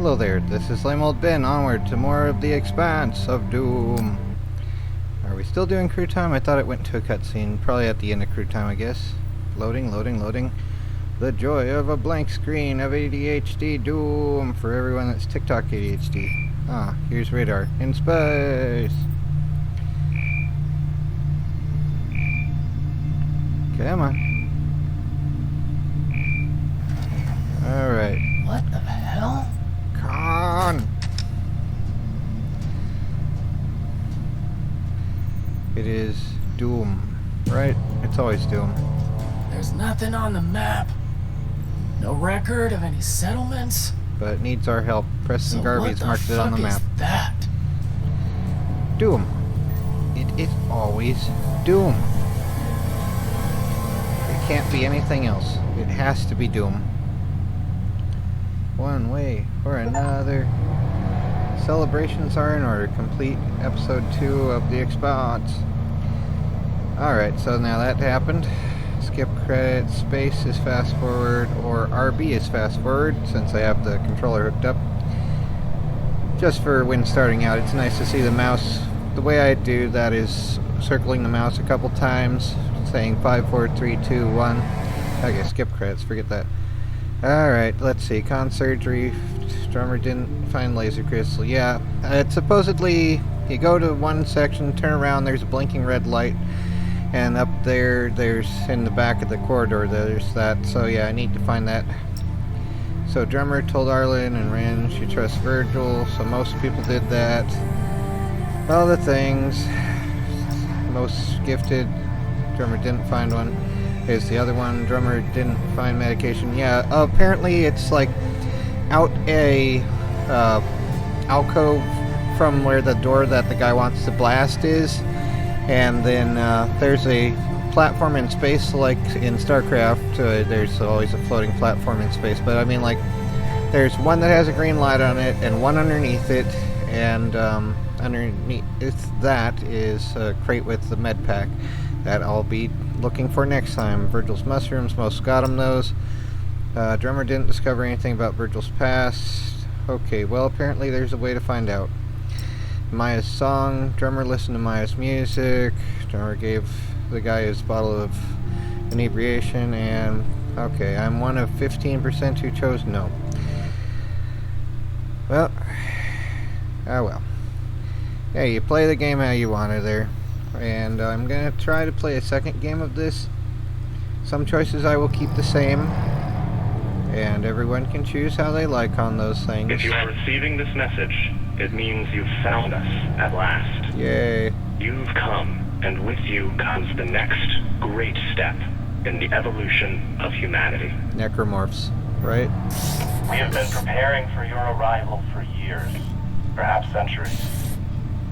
Hello there, this is Lame Old Ben, onward to more of the Expanse of Doom. Are we still doing crew time? I thought it went to a cutscene, probably at the end of crew time, I guess. Loading. The joy of a blank screen of ADHD Doom for everyone that's TikTok ADHD. Ah, here's radar. In space! Come on. Alright. What the hell? Con! It is Doom, right? It's always Doom. There's nothing on the map. No record of any settlements. But it needs our help. Preston Garvey's marked it on the map. What the fuck is that? Doom. It is always Doom. It can't be anything else. It has to be Doom. One way or another. Celebrations are in order. Complete episode 2 of the Expanse. Alright, so now that happened. Skip credits, space is fast forward, or RB is fast forward, since I have the controller hooked up. Just for when starting out, it's nice to see the mouse. The way I do that is circling the mouse a couple times, saying 5, 4, 3, 2, 1. Okay, skip credits, forget that. Alright, let's see. Con surgery. Drummer didn't find laser crystal. Yeah, it's supposedly you go to one section, turn around, there's a blinking red light, and up there's in the back of the corridor there's that. So yeah, I need to find that. So Drummer told Arlen and Ren she trusts Virgil, so most people did that. All the things. Most gifted. Drummer didn't find one. Here's the other one. Drummer didn't find medication. Yeah, apparently it's like out a alcove from where the door that the guy wants to blast is, and then there's a platform in space, like in StarCraft. There's always a floating platform in space, but I mean, like, there's one that has a green light on it and one underneath it, and underneath that is a crate with the med pack that I'll be looking for next time. Virgil's mushrooms, most got him those. Drummer didn't discover anything about Virgil's past. Okay, well, apparently there's a way to find out. Maya's song. Drummer listened to Maya's music. Drummer gave the guy his bottle of inebriation, and okay, I'm one of 15% who chose no. Well, well. Yeah, you play the game how you want to there. And I'm going to try to play a second game of this. Some choices I will keep the same, and everyone can choose how they like on those things. If you are receiving this message, it means you've found us at last. Yay. You've come, and with you comes the next great step in the evolution of humanity. Necromorphs, right? We have been preparing for your arrival for years, perhaps centuries.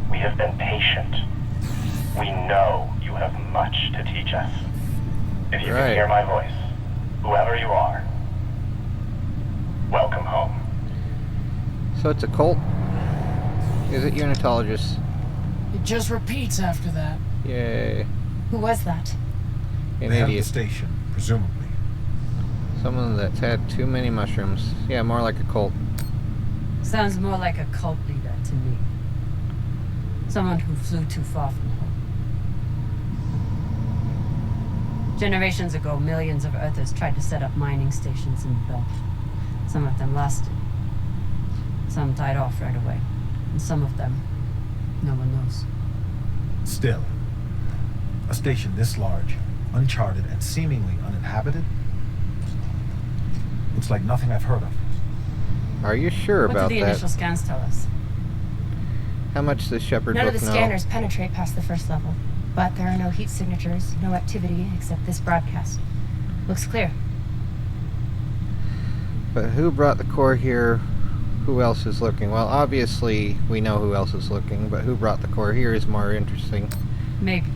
We have been patient. We know you have much to teach us. If you can hear my voice, whoever you are, welcome home. So it's a cult? Is it unitologists? It just repeats after that. Yay. Who was that? An They have idiot. the station, presumably. Someone that's had too many mushrooms. Yeah, more like a cult. Sounds more like a cult leader to me. Someone who flew too far from home. Generations ago, millions of Earthers tried to set up mining stations in the belt. Some of them lasted. Some died off right away. And some of them, no one knows. Still, a station this large, uncharted, and seemingly uninhabited? Looks like nothing I've heard of. Are you sure about What did the that? initial scans tell us? How much does Shepard None book of the know? scanners penetrate past the first level, but there are no heat signatures, no activity except this broadcast. Looks clear. But who brought the core here? Who else is looking? Well, obviously we know who else is looking, but who brought the core here is more interesting. Maybe.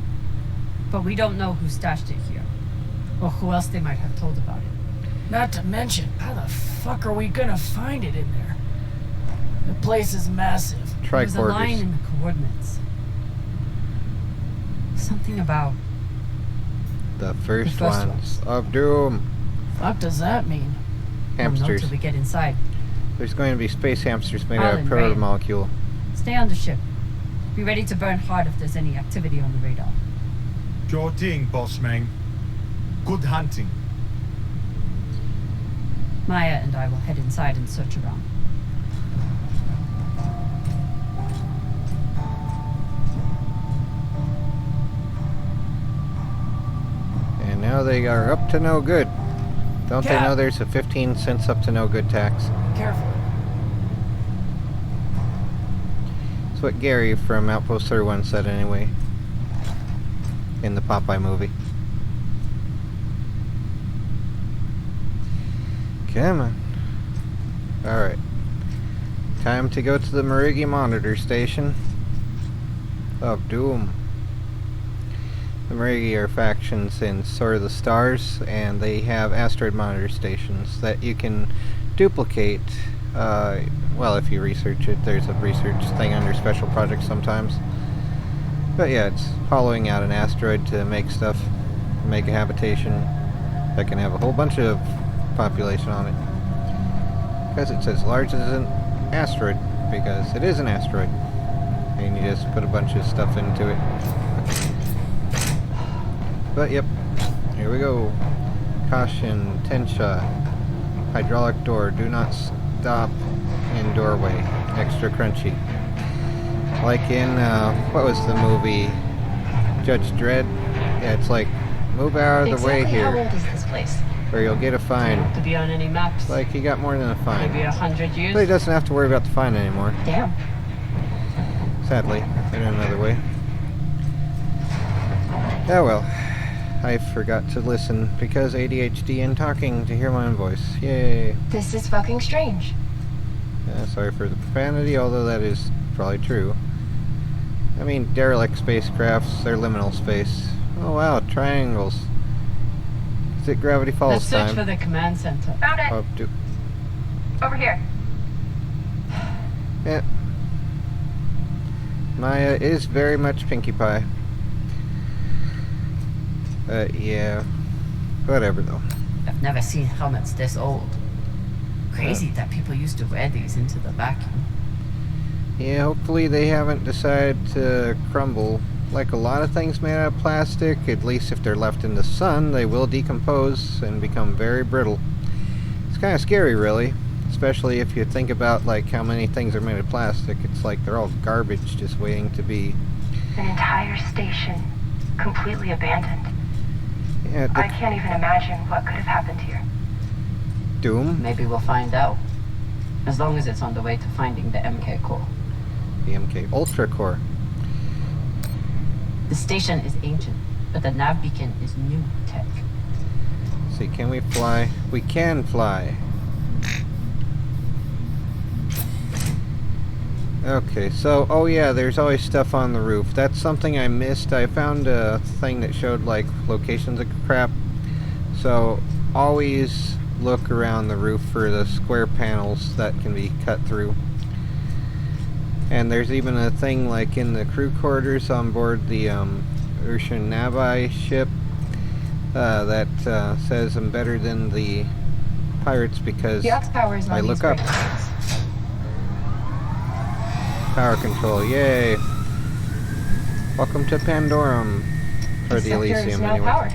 But we don't know who stashed it here. Or who else they might have told about it. Not to mention, how the fuck are we gonna find it in there? The place is massive. There's a line Tricorders. in the coordinates. Something about The first first ones of Doom. Fuck does that mean? We'll know Hamsters. till we get inside. There's going to be space hamsters made out of Arlen, right. protomolecule. Stay on the ship. Be ready to burn hard if there's any activity on the radar. Sure thing, boss man. Good hunting. Maya and I will head inside and search around. And now they are up to no good. Don't they Yeah. know there's a 15 cents up to no good tax? Careful. That's what Gary from Outpost 31 said anyway. In the Popeye movie. Come on. Alright. Time to go to the Marigi monitor station of Doom. The Marigi are factions in Sword of the Stars, and they have asteroid monitor stations that you can duplicate. Well, if you research it, there's a research thing under special projects sometimes. But yeah, it's hollowing out an asteroid to make stuff, make a habitation that can have a whole bunch of population on it. Because it says large as an asteroid, because it is an asteroid. And you just put a bunch of stuff into it. But yep, here we go. Caution, Tensha, hydraulic door, do not stop in doorway. Extra crunchy. Like in, what was the movie? Judge Dredd? Yeah, it's like, move out of the way Exactly how here, old is this place? or you'll get a fine. To be on any maps. Like, he got more than a fine. Maybe 100 years. But he doesn't have to worry about the fine anymore, Damn. sadly, in another way. Oh well. I forgot to listen because ADHD and talking to hear my own voice. Yay. This is fucking strange. Sorry for the profanity, although that is probably true. I mean, derelict spacecrafts, they're liminal space. Oh wow, triangles. Is it Gravity Falls Let's search time? for the command center. Found it. Oh, Over here. yeah. Maya is very much Pinkie Pie. Yeah. Whatever though. I've never seen helmets this old. Crazy that people used to wear these into the vacuum. Yeah, hopefully they haven't decided to crumble. Like a lot of things made out of plastic, at least if they're left in the sun, they will decompose and become very brittle. It's kind of scary, really. Especially if you think about like how many things are made of plastic. It's like they're all garbage just waiting to be... An entire station completely abandoned. Yeah, I can't even imagine what could have happened here. Doom, Maybe we'll find out. As long as it's on the way to finding the MK core. the MK Ultra Core. The station is ancient, but the nav beacon is new tech. Let's see, can we fly? We can fly. Okay, so, oh yeah, there's always stuff on the roof. That's something I missed. I found a thing that showed, like, locations of crap. So, always look around the roof for the square panels that can be cut through. And there's even a thing, like, in the crew quarters on board the, Urshan Navi ship, that, says I'm better than the pirates because The aux power is on I these look up. breakers. Power control, yay! Welcome to Pandorum. Or The the sector is Elysium, now anyway. powered.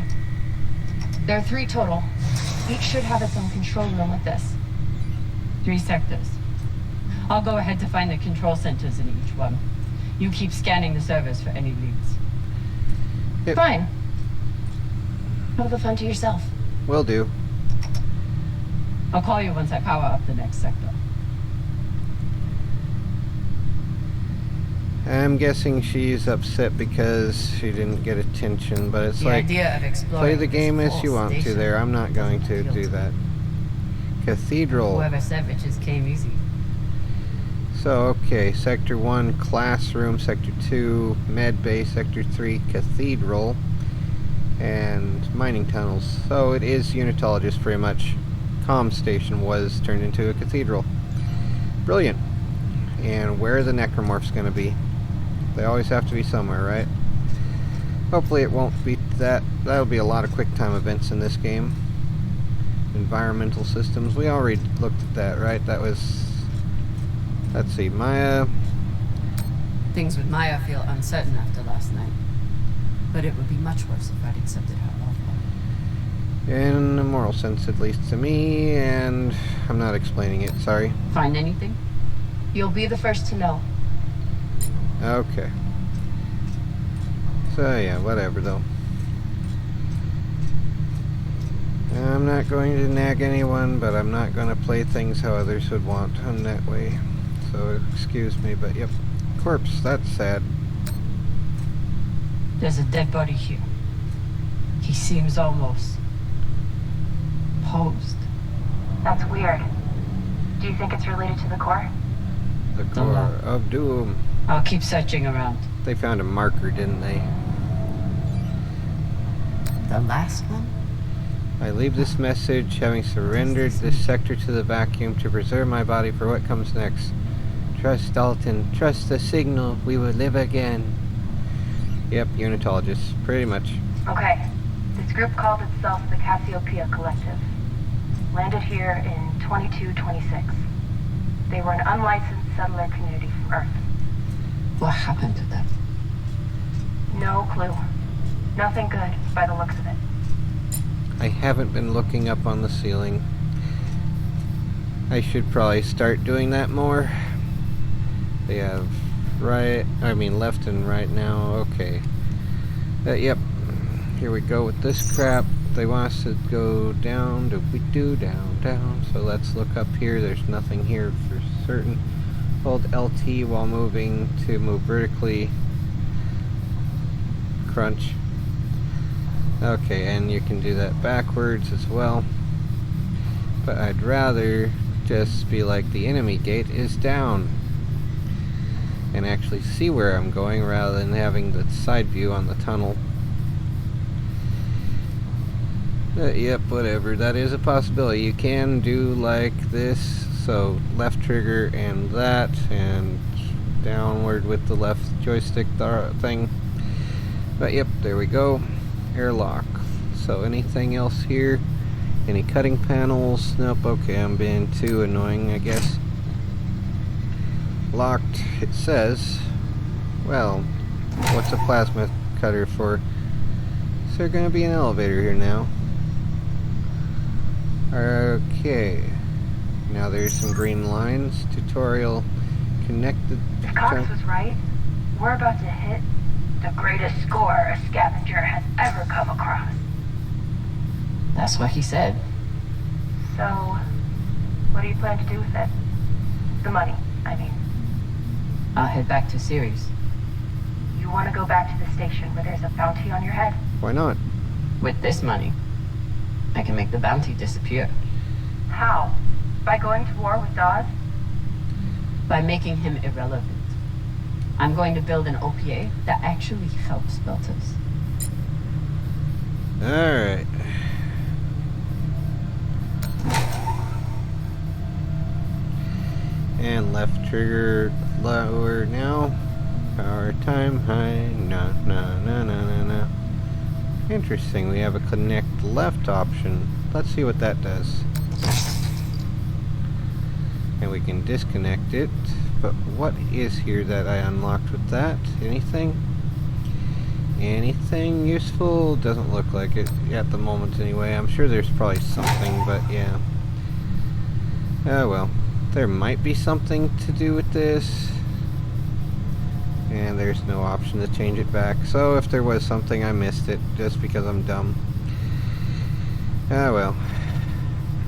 There are 3 total. Each should have its own control room with this. 3 sectors. I'll go ahead to find the control centers in each one. You keep scanning the servers for any leads. Yep. Fine. Have the fun to yourself. Will do. I'll call you once I power up the next sector. I'm guessing she's upset because she didn't get attention, but it's The like, idea of exploring play the this game as whole you want to station there. I'm not going to appealed do to that. me. Cathedral. Whoever said riches came easy. So, okay, Sector 1, Classroom, Sector 2, Med Bay, Sector 3, Cathedral, and Mining Tunnels. So it is Unitologist, pretty much. Comm Station was turned into a cathedral. Brilliant. And where are the necromorphs going to be? They always have to be somewhere, right? Hopefully it won't be that. That'll be a lot of quick time events in this game. Environmental systems. We already looked at that, right? That was Let's see, Maya. Things with Maya feel uncertain after last night. But it would be much worse if I'd accepted her offer. In a moral sense, at least to me, and I'm not explaining it, sorry. Find anything? You'll be the first to know. Okay. So yeah, whatever though. I'm not going to nag anyone, but I'm not going to play things how others would want in that way. So excuse me, but yep. Corpse, that's sad. There's a dead body here. He seems almost posed. That's weird. Do you think it's related to the core? The Don't core know. of doom. I'll keep searching around. They found a marker, didn't they? The last one? I leave this message, having surrendered this sector to the vacuum to preserve my body for what comes next. Trust Dalton, trust the signal, we will live again. Yep, unitologist, pretty much. Okay. This group called itself the Cassiopeia Collective. Landed here in 2226. They were an unlicensed settler community from Earth. What happened to them? No clue. Nothing good, by the looks of it. I haven't been looking up on the ceiling. I should probably start doing that more. They have left and right now, okay. Yep, here we go with this crap. They want us to go down, down. So let's look up here. There's nothing here for certain. Hold LT while moving to move vertically. Crunch. Okay, and you can do that backwards as well. But I'd rather just be like the enemy gate is down. And actually see where I'm going rather than having the side view on the tunnel. Yep, whatever. That is a possibility. You can do like this. So left trigger and that, and downward with the left joystick thing. But yep, there we go. Airlock. So anything else here? Any cutting panels? Nope. Okay, I'm being too annoying, I guess. Locked, it says. Well, what's a plasma cutter for? Is there going to be an elevator here now? Okay. Now there's some green lines. Tutorial connected. If Cox was right, we're about to hit the greatest score a scavenger has ever come across. That's what he said. So, what do you plan to do with it? The money, I mean. I'll head back to Ceres. You want to go back to the station where there's a bounty on your head? Why not? With this money, I can make the bounty disappear. How? By going to war with Dawes? By making him irrelevant. I'm going to build an OPA that actually helps Beltos. Alright. And left trigger lower now. Power time high. No. Interesting, we have a connect left option. Let's see what that does. And we can disconnect it. But what is here that I unlocked with that? Anything? Anything useful? Doesn't look like it at the moment anyway. I'm sure there's probably something, but yeah. Oh well. There might be something to do with this. And there's no option to change it back. So if there was something, I missed it just because I'm dumb. Ah well.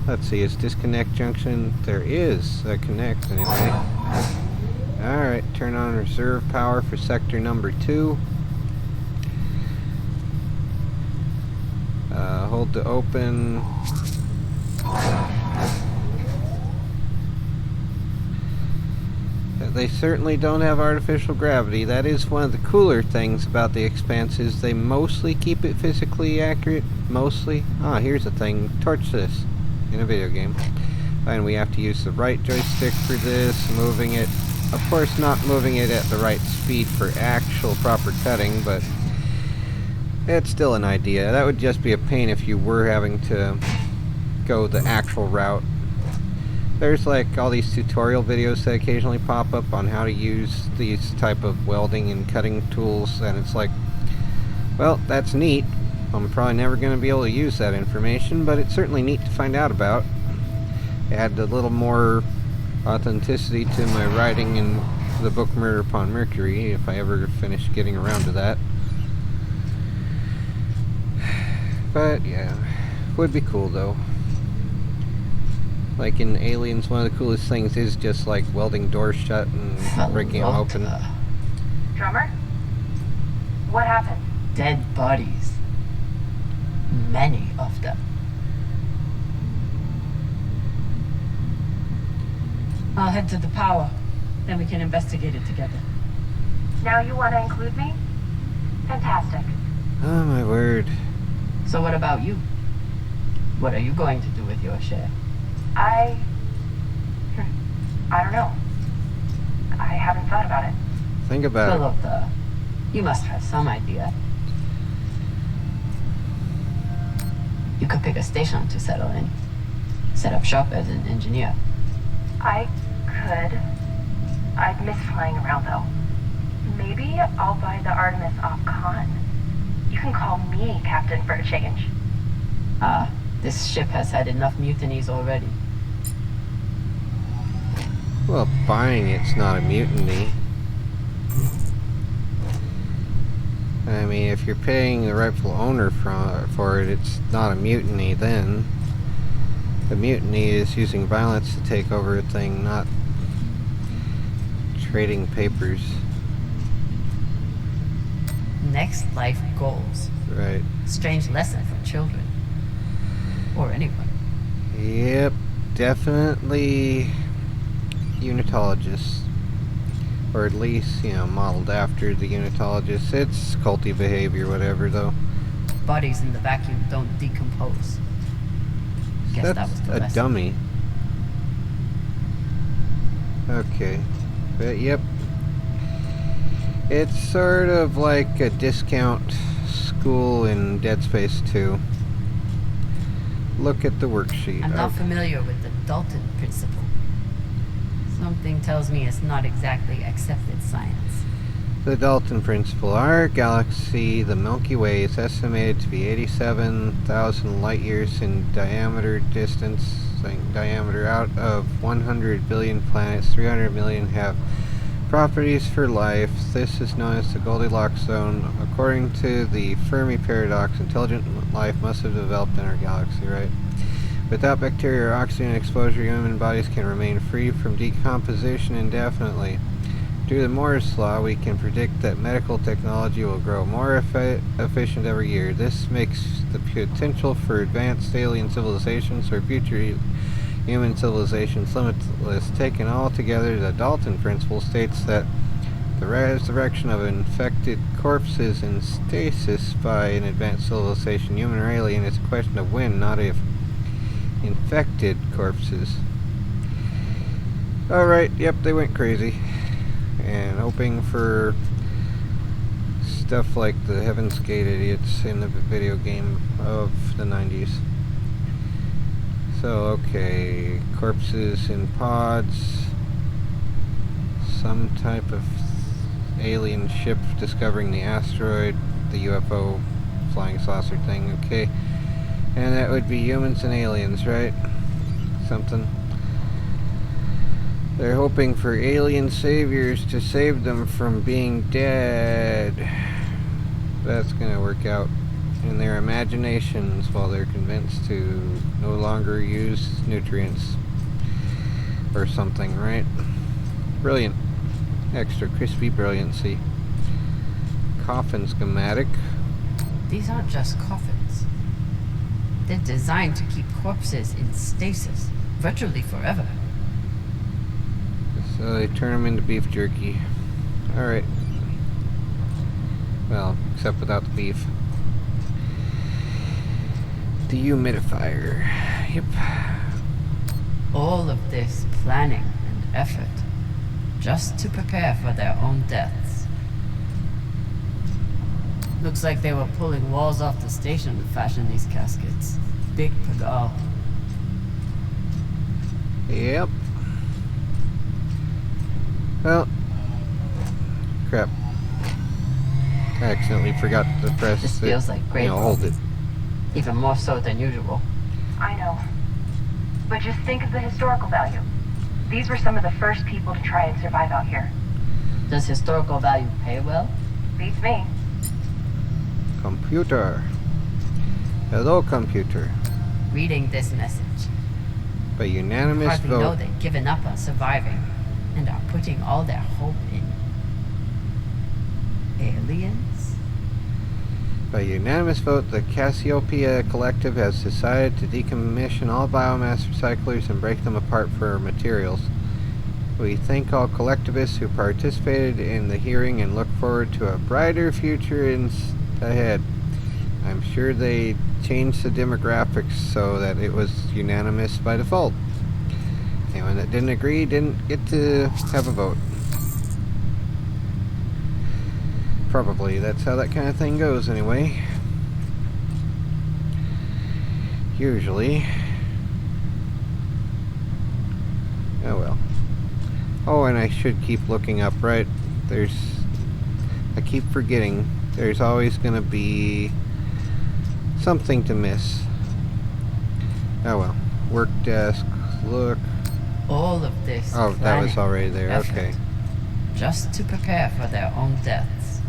Let's see, it's disconnect junction. There is a connect anyway. Alright, turn on reserve power for sector number 2. Hold to open. They certainly don't have artificial gravity. That is one of the cooler things about the Expanse, is they mostly keep it physically accurate. Mostly. Ah, here's a thing. Torch this in a video game. And we have to use the right joystick for this, moving it. Of course, not moving it at the right speed for actual proper cutting, but it's still an idea. That would just be a pain if you were having to go the actual route. there's like all these tutorial videos that occasionally pop up on how to use these type of welding and cutting tools, and it's like, well, that's neat. I'm probably never going to be able to use that information, but it's certainly neat to find out about. Add a little more authenticity to my writing in the book Murder Upon Mercury, if I ever finish getting around to that. But yeah, would be cool though. Like in Aliens, one of the coolest things is just like welding doors shut and breaking them open. Drummer? What happened? Dead bodies. Many of them. I'll head to the power. Then we can investigate it together. Now you want to include me? Fantastic. Oh my word. So what about you? What are you going to do with your share? I don't know. I haven't thought about it. Think about it. Philip, you must have some idea. You could pick a station to settle in. Set up shop as an engineer. I could. I'd miss flying around though. Maybe I'll buy the Artemis off Khan. You can call me Captain for a change. This ship has had enough mutinies already. Well, buying it's not a mutiny. I mean, if you're paying the rightful owner for it, it's not a mutiny then. The mutiny is using violence to take over a thing, not trading papers. Next life goals. Right. Strange lesson for children. Or anyone. Yep, definitely unitologists. Or at least, modeled after the unitologists. It's culty behavior, whatever, though. Bodies in the vacuum don't decompose. Guess That's that was the a lesson. dummy. Okay. But, yep. It's sort of like a discount school in Dead Space 2. Look at the worksheet. I'm not familiar with the Dalton principle. Something tells me it's not exactly accepted science. The Dalton principle. Our galaxy, the Milky Way, is estimated to be 87,000 light years in diameter distance. Diameter out of 100 billion planets, 300 million have properties for life. This is known as the Goldilocks zone. According to the Fermi paradox, intelligent life must have developed in our galaxy, right? Without bacteria or oxygen exposure, human bodies can remain free from decomposition indefinitely. Due to Moore's law, we can predict that medical technology will grow more efficient every year. This makes the potential for advanced alien civilizations or future human civilizations limitless. Taken all together, the Dalton principle states that the resurrection of infected corpses in stasis by an advanced civilization, human or alien, is a question of when, not if. Infected corpses. Alright, yep, they went crazy. And hoping for stuff like the Heaven's Gate idiots in the video game of the 90s. So, okay, corpses in pods, some type of alien ship discovering the asteroid, the UFO flying saucer thing, okay. And that would be humans and aliens, right? Something. They're hoping for alien saviors to save them from being dead. That's gonna work out in their imaginations while they're convinced to no longer use nutrients or something, right? Brilliant. Extra crispy brilliancy. Coffin schematic. These aren't just coffins. They're designed to keep corpses in stasis, virtually forever. So they turn them into beef jerky. Alright. Well, except without the beef. Dehumidifier. Yep. All of this planning and effort, just to prepare for their own deaths. Looks like they were pulling walls off the station to fashion these caskets. Big Pagal. Yep. Well, crap. I accidentally forgot to press This it. feels like great Hold it. even more so than usual. I know. But just think of the historical value. These were some of the first people to try and survive out here. Does historical value pay well? Beats me. Computer. Hello, computer. Reading this message, By unanimous hardly know vote. they've given up on surviving and are putting all their hope in aliens. By unanimous vote, the Cassiopeia Collective has decided to decommission all biomass recyclers and break them apart for materials. We thank all collectivists who participated in the hearing and look forward to a brighter future ahead. I'm sure they changed the demographics so that it was unanimous by default. Anyone that didn't agree didn't get to have a vote. Probably. That's how that kind of thing goes anyway. Usually. Oh well. Oh, and I should keep looking up, right? I keep forgetting. There's always going to be something to miss. Oh well. Work desk, look. All of this. Oh, that was planning, already there. effort, Okay. Just to prepare for their own deaths.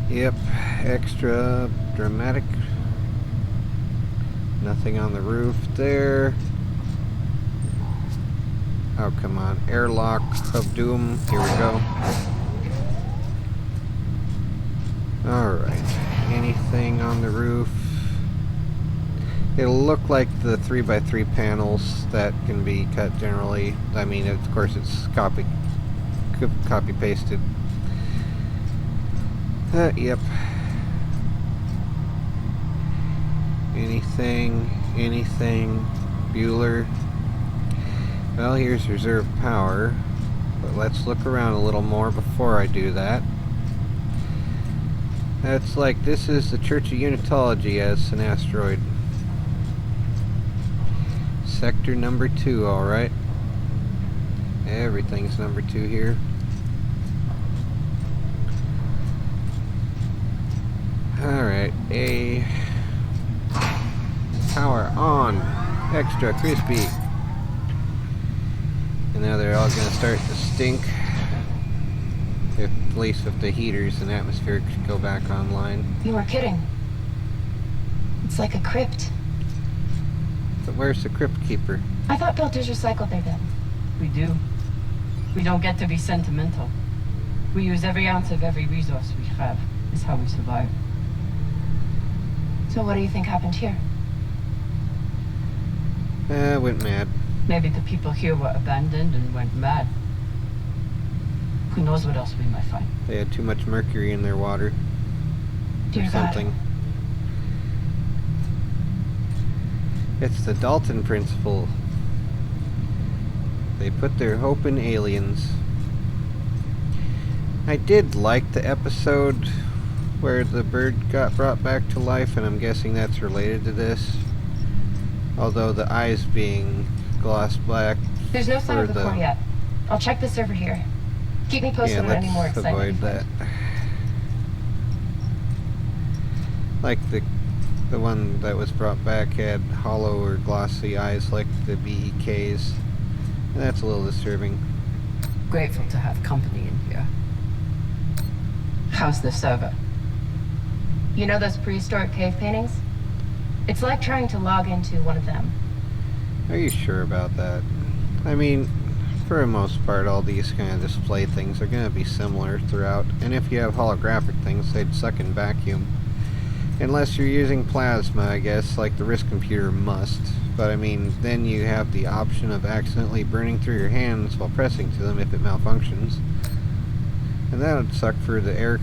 Yep. Extra dramatic. Nothing on the roof there. Oh, come on. Airlock of doom. Here we go. Alright. Anything on the roof? It'll look like the 3x3 panels that can be cut generally. I mean, of course, it's copy pasted. Yep. Anything? Bueller. Well, here's reserve power. But let's look around a little more before I do that. That's like, this is the Church of Unitology as an asteroid. Sector number 2, alright. Everything's number 2 here. Alright, A. Power on. Extra crispy. And now they're all going to start to stink. At least if the heaters and atmospheric go back online. You were kidding. It's like a crypt. But where's the crypt keeper? I thought builders recycled their dead. We do. We don't get to be sentimental. We use every ounce of every resource we have. Is how we survive. So what do you think happened here? Went mad. Maybe the people here were abandoned and went mad. Who knows what else we might find? They had too much mercury in their water. Dear Or God. something. It's the Dalton principle. They put their hope in aliens. I did like the episode where the bird got brought back to life, and I'm guessing that's related to this. Although the eyes being gloss black. There's no sign for of the core yet. I'll check the server here. Keep me posted Yeah, on any more let's exciting avoid info. that. Like the one that was brought back had hollow or glossy eyes like the BEKs. And that's a little disturbing. Grateful to have company in here. How's the server? You know those prehistoric cave paintings? It's like trying to log into one of them. Are you sure about that? I mean, for the most part, all these kind of display things are going to be similar throughout. And if you have holographic things, they'd suck in vacuum. Unless you're using plasma, I guess, like the wrist computer must. But I mean, then you have the option of accidentally burning through your hands while pressing to them if it malfunctions. And that would suck for the air.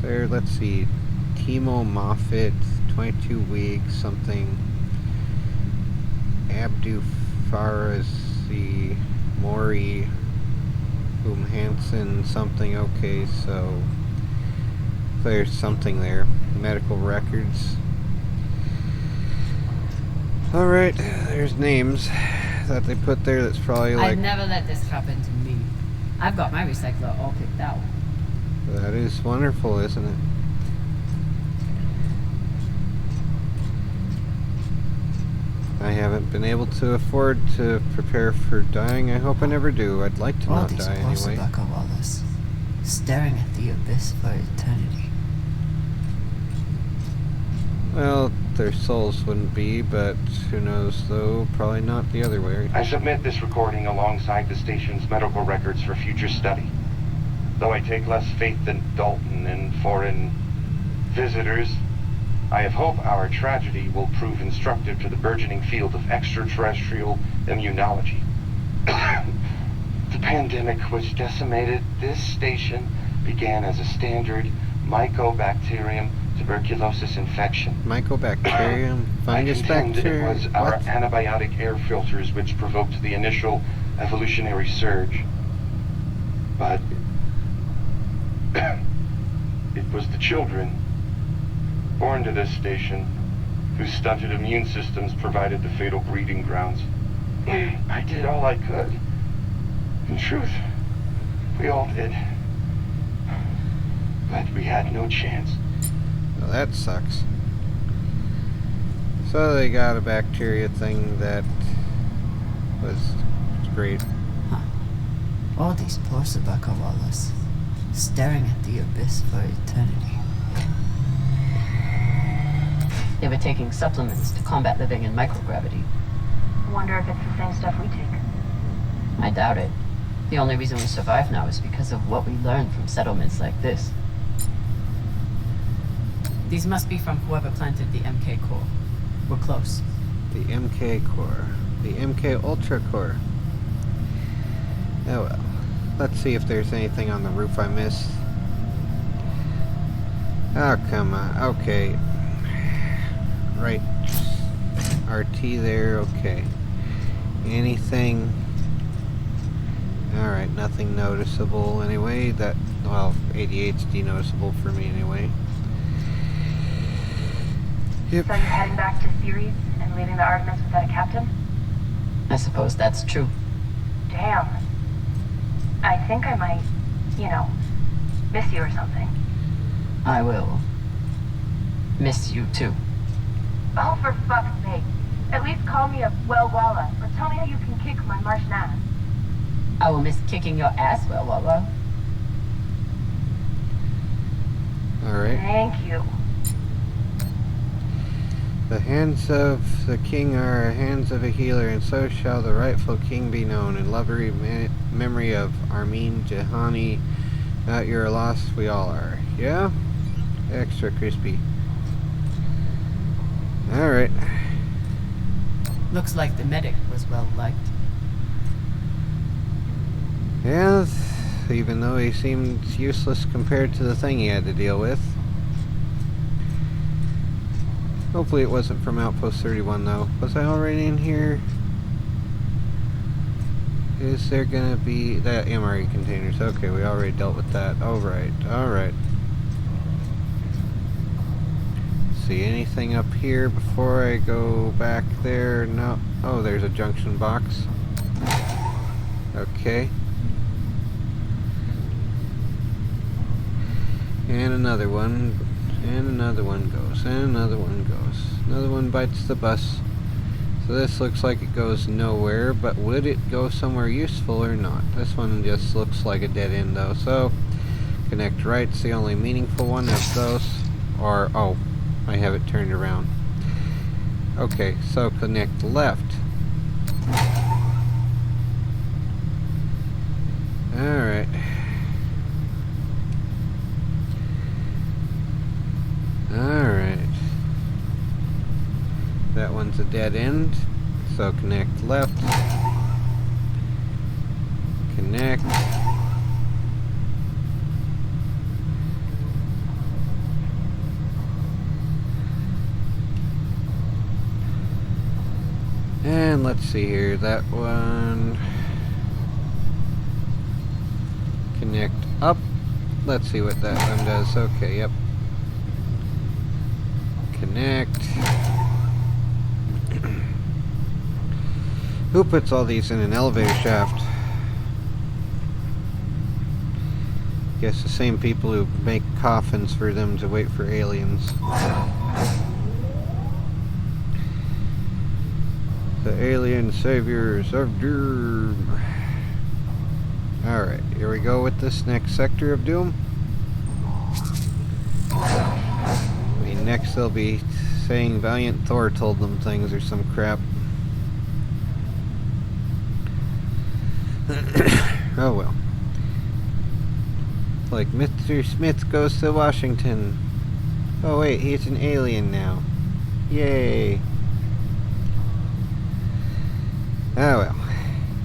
There, let's see. Timo Moffat, 22 weeks, something. Abdu Farazi, Maury, Hansen, something. Okay, so there's something there. Medical records. Alright, there's names. that they put there that's probably like... I'd never let this happen to me. I've got my recycler all picked out. That is wonderful, isn't it? I haven't been able to afford to prepare for dying. I hope I never do. I'd like to All not these die poor anyway. tobacco wallers, staring at the abyss for eternity. Well, their souls wouldn't be, but who knows though? Probably not the other way. I submit this recording alongside the station's medical records for future study. Though I take less faith than Dalton in foreign visitors, I have hope our tragedy will prove instructive to the burgeoning field of extraterrestrial immunology. The pandemic which decimated this station began as a standard Mycobacterium tuberculosis infection. Mycobacterium? Fungus I contend bacteria? it was our What? antibiotic air filters which provoked the initial evolutionary surge. But it was the children born to this station whose stunted immune systems provided the fatal breeding grounds. I did all I could. In truth, we all did. But we had no chance. Well, that sucks. So they got a bacteria thing that was great. All these poor tobacco wallers, staring at the abyss for eternity. They were taking supplements to combat living in microgravity. Wonder if it's the same stuff we take. I doubt it. The only reason we survive now is because of what we learned from settlements like this. These must be from whoever planted the MK core. We're close. The MK core. The MK Ultra core. Oh well. Let's see if there's anything on the roof I missed. Oh, come on. Okay. Right. RT there. Okay. Anything? Alright, nothing noticeable anyway. That, well, 88's de-noticeable for me anyway. Yep. So you're heading back to Ceres and leaving the Artemis without a captain? I suppose that's true. Damn. I think I might, miss you or something. I will miss you too. Oh, for fuck's sake. At least call me a well-walla, or tell me how you can kick my Martian ass. I will miss kicking your ass, well, Walla. Alright. Thank you. The hands of the king are hands of a healer, and so shall the rightful king be known. In lovely memory of Armin Jahani. Not your loss, we all are. Yeah? Extra crispy. Alright. Looks like the medic was well liked. Yeah, even though he seemed useless compared to the thing he had to deal with. Hopefully it wasn't from Outpost 31 though. Was I already in here? Is there gonna be that MRE containers? Okay, we already dealt with that. Alright, alright. See anything up here before I go back there? No. Oh, there's a junction box. Okay. And another one. And another one goes. And another one goes. Another one bites the bus. So this looks like it goes nowhere, but would it go somewhere useful or not? This one just looks like a dead end though. So, connect right's the only meaningful one of those. Or, oh, I have it turned around. Okay, so connect left. Alright. Alright. That one's a dead end. So connect left. Connect. And let's see here. That one. Connect up. Let's see what that one does. Okay, yep. Connect. Who puts all these in an elevator shaft? Guess the same people who make coffins for them to wait for aliens. The alien saviors of doom. Alright, here we go with this next sector of doom. I mean, next they'll be saying Valiant Thor told them things or some crap. Oh well. Like Mr. Smith goes to Washington. Oh wait, he's an alien now. Yay. Oh well.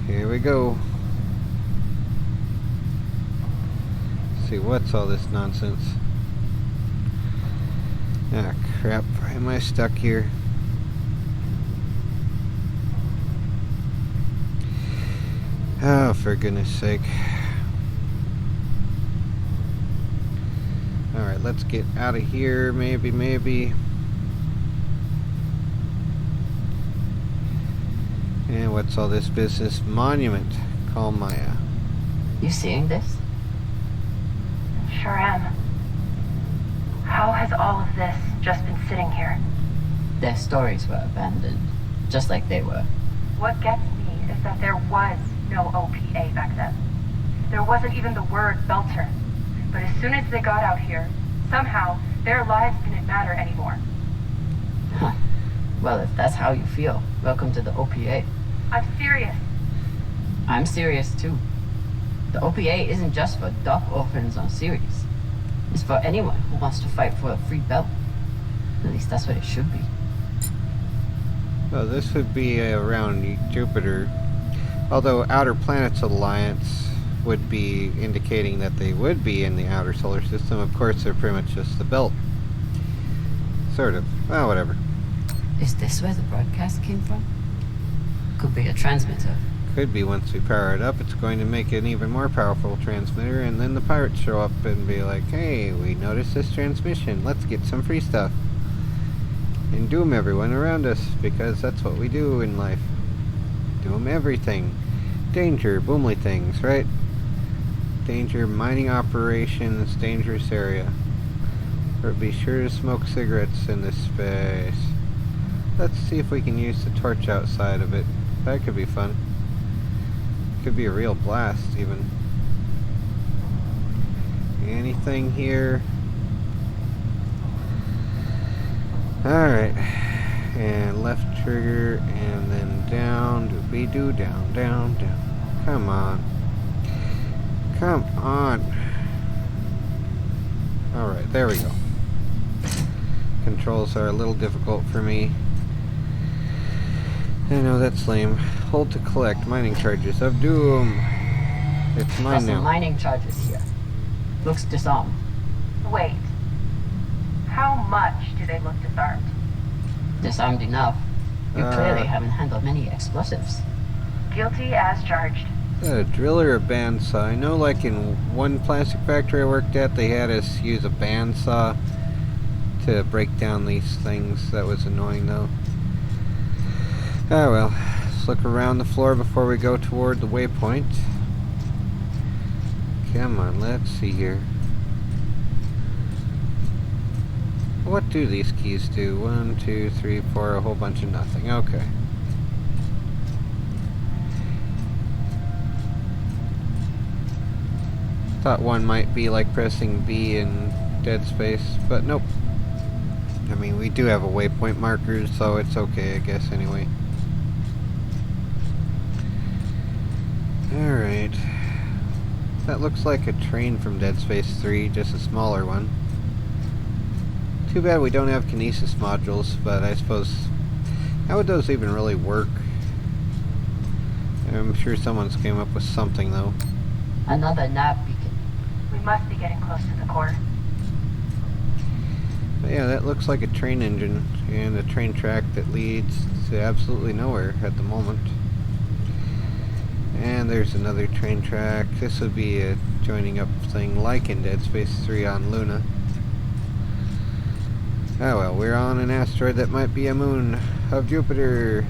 Here we go. Let's see, what's all this nonsense? Ah crap, why am I stuck here? Oh, for goodness sake. Alright, let's get out of here, maybe. And what's all this business? Monument. Call Maya. You seeing this? Sure am. How has all of this just been sitting here? Their stories were abandoned, just like they were. What gets me is that there was no OPA back then. There wasn't even the word Belter. But as soon as they got out here, somehow their lives didn't matter anymore. Huh. Well, if that's how you feel, welcome to the OPA. I'm serious. I'm serious too. The OPA isn't just for dock orphans on Ceres. It's for anyone who wants to fight for a free belt. At least that's what it should be. Well, this would be around Jupiter. Although Outer Planets Alliance would be indicating that they would be in the outer solar system. Of course, they're pretty much just the belt. Sort of. Well, whatever. Is this where the broadcast came from? Could be a transmitter. Could be. Once we power it up, it's going to make an even more powerful transmitter, and then the pirates show up and be like, hey, we noticed this transmission. Let's get some free stuff. And doom everyone around us, because that's what we do in life. Doom everything. Danger, boomly things, right? Danger, mining operations, dangerous area. Or be sure to smoke cigarettes in this space. Let's see if we can use the torch outside of it. That could be fun. Could be a real blast, even. Anything here? Alright. And left trigger, and then down, doobie-doo, down, down, down. Come on. Come on. Alright, there we go. Controls are a little difficult for me. I know, that's lame. Hold to collect mining charges of doom. It's mine Some now. mining charges here. Looks disarmed. Wait. How much do they look disarmed? Disarmed enough. You clearly haven't handled many explosives. Guilty as charged. A driller or bandsaw? I know, like in one plastic factory I worked at, they had us use a bandsaw to break down these things. That was annoying, though. Oh well. Let's look around the floor before we go toward the waypoint. Come on, let's see here. What do these keys do? 1, 2, 3, 4, a whole bunch of nothing. Okay. Thought one might be like pressing B in Dead Space, but nope. I mean, we do have a waypoint marker, so it's okay, I guess, anyway. Alright. That looks like a train from Dead Space 3, just a smaller one. Too bad we don't have kinesis modules, but I suppose... how would those even really work? I'm sure someone's came up with something, though. Another nav beacon. We must be getting close to the core. But yeah, that looks like a train engine, and a train track that leads to absolutely nowhere at the moment. And there's another train track. This would be a joining up thing like in Dead Space 3 on Luna. Oh well, we're on an asteroid that might be a moon of Jupiter.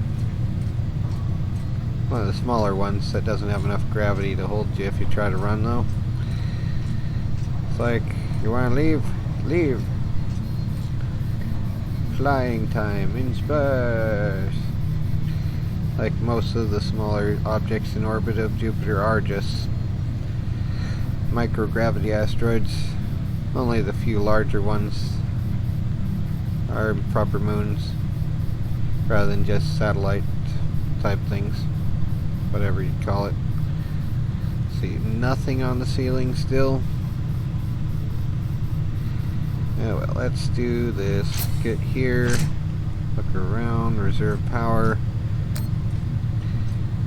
One of the smaller ones that doesn't have enough gravity to hold you if you try to run, though. It's like, you want to leave? Leave. Flying time in space. Like most of the smaller objects in orbit of Jupiter are just microgravity asteroids. Only the few larger ones are proper moons, rather than just satellite type things, whatever you call it. See, nothing on the ceiling still. Oh well, let's do this. Get here, look around, reserve power.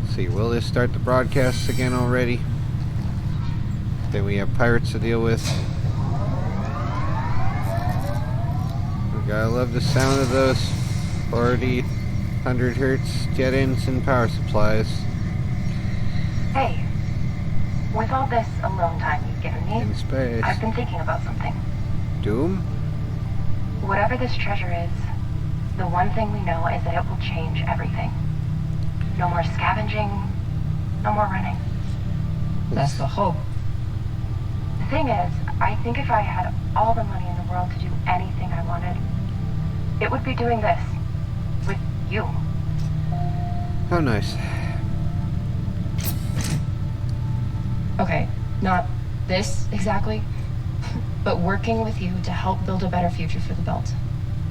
Let's see, will this start the broadcasts again already? Then we have pirates to deal with. We gotta love the sound of those 4,100 hertz jet engine power supplies. Hey, with all this alone time you've given me, In space. I've been thinking about something. Doom? Whatever this treasure is, the one thing we know is that it will change everything. No more scavenging, no more running. That's the hope. The thing is, I think if I had all the money in the world to do anything I wanted, it would be doing this. With you. How nice. Okay, not this exactly, but working with you to help build a better future for the Belt.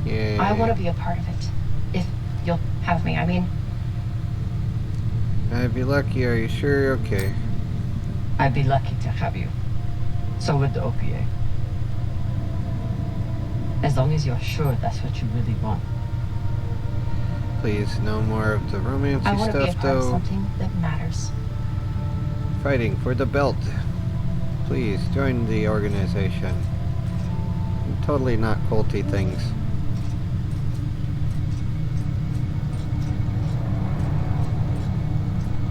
Yeah. I want to be a part of it. If you'll have me, I mean. I'd be lucky, are you sure? Okay. I'd be lucky to have you. So would the OPA. As long as you're sure that's what you really want. Please, no more of the romancy I want to be a stuff, part of though. something that matters. Fighting for the belt. Please, join the organization. Totally not culty things.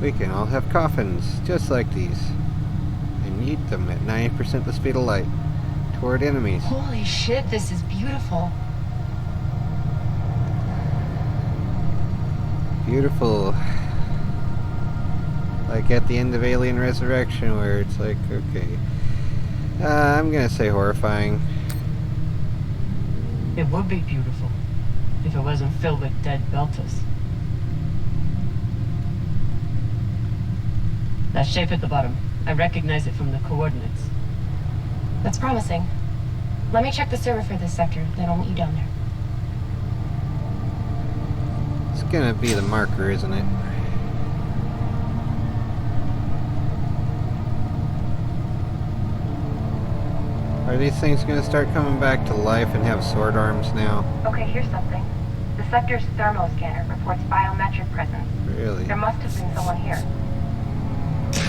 We can all have coffins, just like these. And yeet them at 90% the speed of light. Toward enemies. Holy shit, this is beautiful. Beautiful. Like at the end of Alien Resurrection, where it's like, okay. I'm gonna say horrifying. It would be beautiful if it wasn't filled with dead Belters. That shape at the bottom, I recognize it from the coordinates. That's promising. Let me check the server for this sector, then I'll meet you down there. It's gonna be the marker, isn't it? Are these things gonna start coming back to life and have sword arms now? Okay, here's something. The sector's thermo scanner reports biometric presence. Really? There must have been someone here.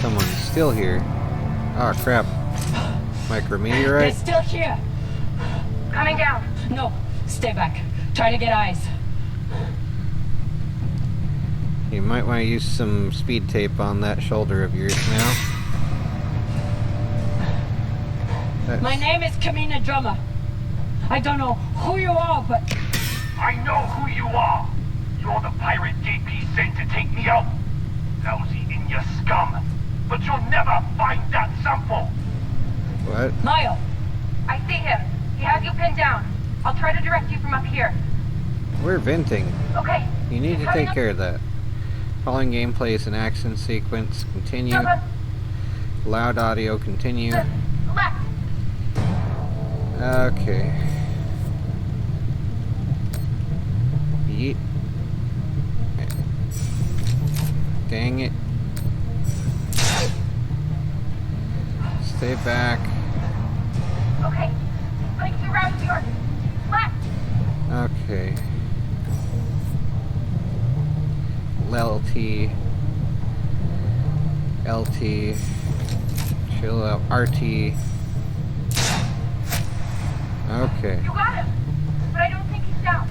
Someone's still here. Oh crap. They're Micrometeorite? still here! Coming down. No, stay back. Try to get eyes. You might want to use some speed tape on that shoulder of yours now. My name is Kamina Drummer. I don't know who you are, but I know who you are. You're the pirate JP sent to take me out. Lousy in your scum. But you'll never find that sample. What? Maya, I see him. He has you pinned down. I'll try to direct you from up here. We're venting. Okay. You need to Coming take up. care of that. Following gameplay is an action sequence. Continue. Loud audio. Continue. Left. Okay. Yeet. Dang it. Stay back. Okay. Putting two rounds yours. Left. Okay. LT. LT. Chill out. RT. Okay. You got him. But I don't think he's down.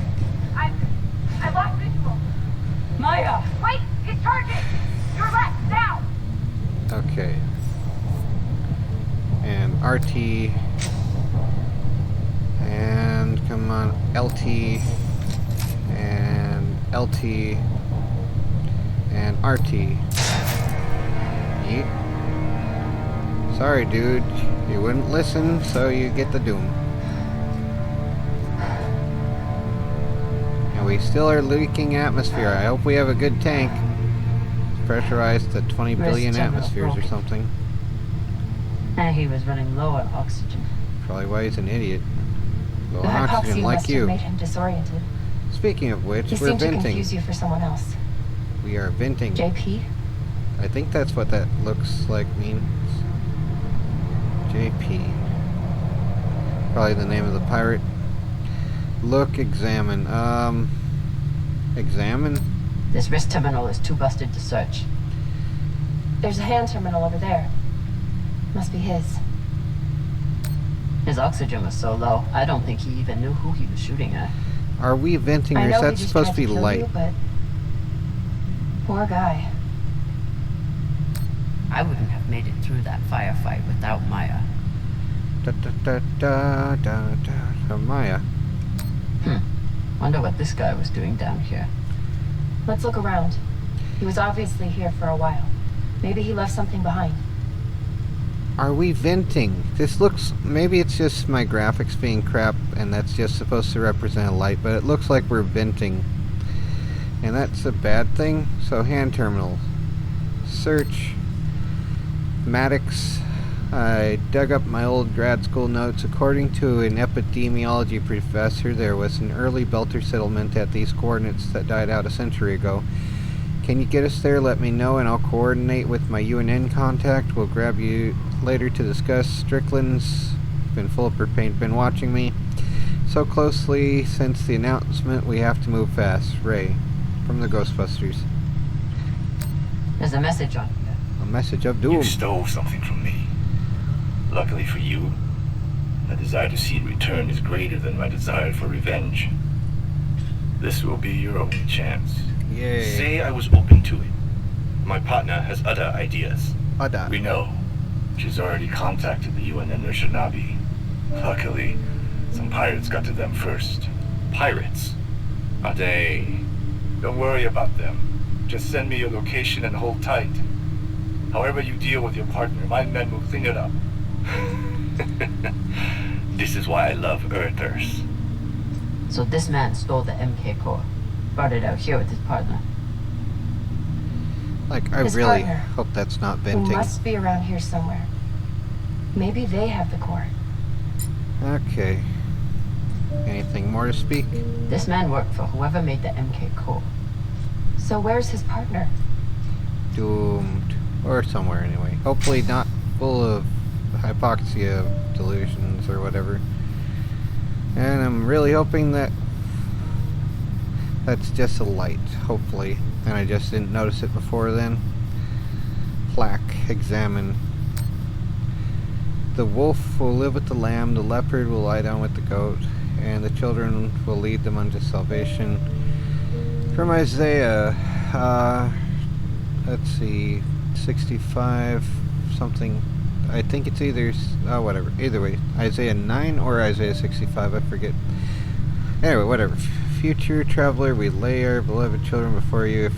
I lost visual. Maya! Wait, he's charging. Your left, now. Okay. And RT. And come on, LT. And LT. and RT. Yeet. Sorry, dude. You wouldn't listen, so you get the doom. And we still are leaking atmosphere. I hope we have a good tank. It's pressurized to 20 billion atmospheres or something. And he was running low on oxygen. Probably why he's an idiot. Low The on oxygen hypoxia like must you. have made him disoriented. Speaking of which, He we're seemed to venting. confuse you for someone else. We are venting. JP? I think that's what that looks like means. JP. Probably the name of the pirate. Look, examine. Examine? This wrist terminal is too busted to search. There's a hand terminal over there. Must be his. His oxygen was so low, I don't think he even knew who he was shooting at. Are we venting, or I is know that he just supposed to tried be kill light? you, but poor guy. I wouldn't have made it through that firefight without Maya. Da da da da da da. Maya. Wonder what this guy was doing down here. Let's look around. He was obviously here for a while. Maybe he left something behind. Are we venting? This looks... Maybe it's just my graphics being crap, and that's just supposed to represent a light, but it looks like we're venting. And that's a bad thing. So, hand terminal. Search. Maddox. I dug up my old grad school notes. According to an epidemiology professor, there was an early Belter settlement at these coordinates that died out a century ago. Can you get us there? Let me know, and I'll coordinate with my UNN contact. We'll grab you later to discuss. Strickland's been full of her paint, been watching me so closely since the announcement. We have to move fast. Ray, from the Ghostbusters. There's a message on here. A message of doom. You stole something from me. Luckily for you, my desire to see it return is greater than my desire for revenge. This will be your only chance. Yay. Say I was open to it. My partner has other ideas. Ada. We know. She's already contacted the UNN Shinabi. Luckily, some pirates got to them first. Pirates? Are they? Don't worry about them. Just send me your location and hold tight. However you deal with your partner, my men will clean it up. This is why I love Earthers. So this man stole the MK core, brought it out here with his partner. Like, I His really partner, hope that's not Who venting. must be around here somewhere. Maybe they have the core. Okay. Anything more to speak? This man worked for whoever made the MK core. So where's his partner? Doomed. Or somewhere anyway. Hopefully not full of hypoxia delusions or whatever. And I'm really hoping that that's just a light, hopefully. And I just didn't notice it before then. Plaque. Examine. The wolf will live with the lamb, the leopard will lie down with the goat, and the children will lead them unto salvation. From Isaiah, let's see, 65 something. I think it's either, whatever, either way, Isaiah 9 or Isaiah 65, I forget. Anyway, whatever. Future traveler, we lay our beloved children before you. If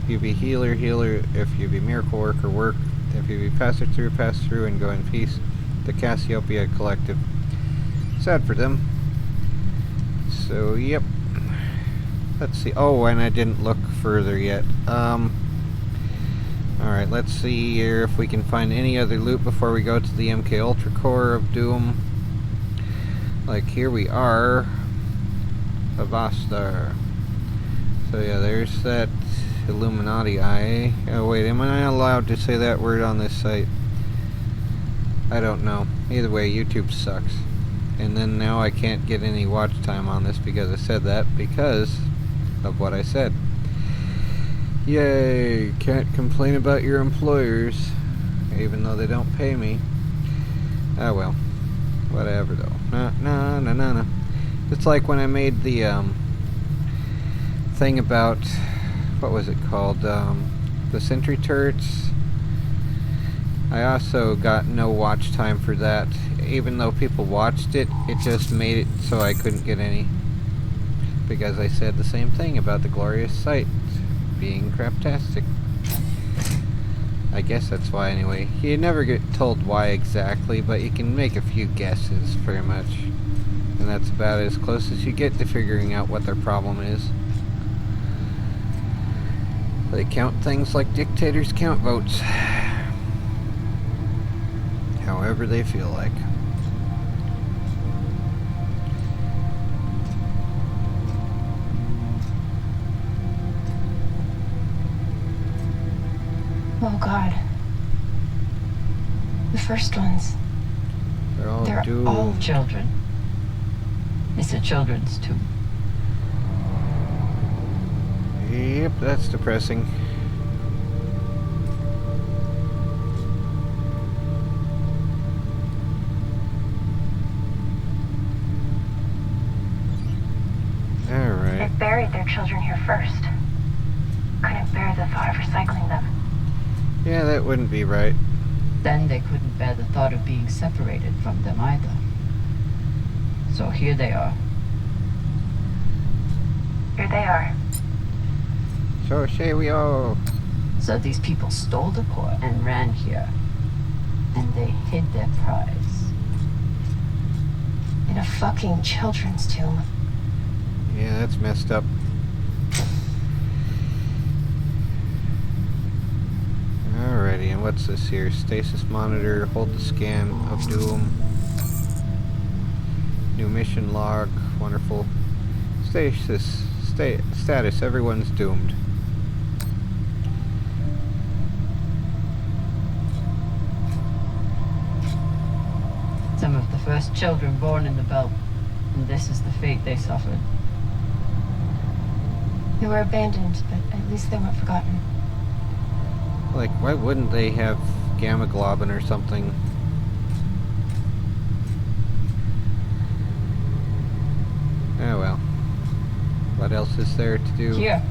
you be healer, healer. If you be miracle worker, work. If you be passer through, pass through, and go in peace. The Cassiopeia Collective. Sad for them. So, yep. Let's see. Oh, and I didn't look further yet. Alright, let's see here if we can find any other loot before we go to the MK Ultra Core of Doom. Like, here we are. Avastar. So yeah, there's that Illuminati eye. Oh wait, am I not allowed to say that word on this site? I don't know. Either way, YouTube sucks. And then now I can't get any watch time on this because I said that because of what I said. Yay! Can't complain about your employers, even though they don't pay me. Ah well. Whatever though. No. It's like when I made the thing about, what was it called? The sentry turrets. I also got no watch time for that. Even though people watched it, it just made it so I couldn't get any. Because I said the same thing about the glorious sight. being craptastic. I guess that's why anyway. You never get told why exactly, but you can make a few guesses pretty much. And that's about as close as you get to figuring out what their problem is. They count things like dictators count votes. However they feel like. Oh God. The first ones. They're doomed. All children. It's a children's tomb. Yep, that's depressing. Alright. They buried their children here first. Couldn't bear the thought of recycling them. Yeah, that wouldn't be right. Then they couldn't bear the thought of being separated from them either. So here they are. Here they are. So here we are. So these people stole the core and ran here. And they hid their prize. In a fucking children's tomb. Yeah, that's messed up. Alrighty, and what's this here? Stasis monitor, hold the scan of doom. New mission log, wonderful. Status, everyone's doomed. Some of the first children born in the belt. And this is the fate they suffered. They were abandoned, but at least they weren't forgotten. Like, why wouldn't they have gamma globin or something? Oh well. What else is there to do? Here.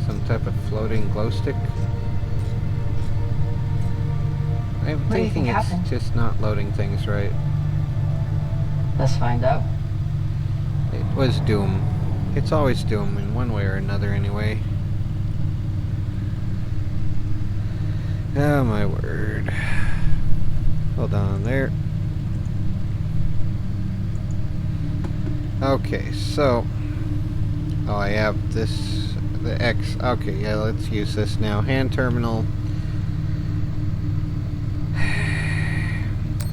Some type of floating glow stick? I'm What do you thinking think it's happened? just not loading things right. Let's find out. It was doom. It's always doom in one way or another anyway. Oh my word. Hold on there. Okay, so... Oh, I have this... The X... Okay, yeah, let's use this now. Hand terminal.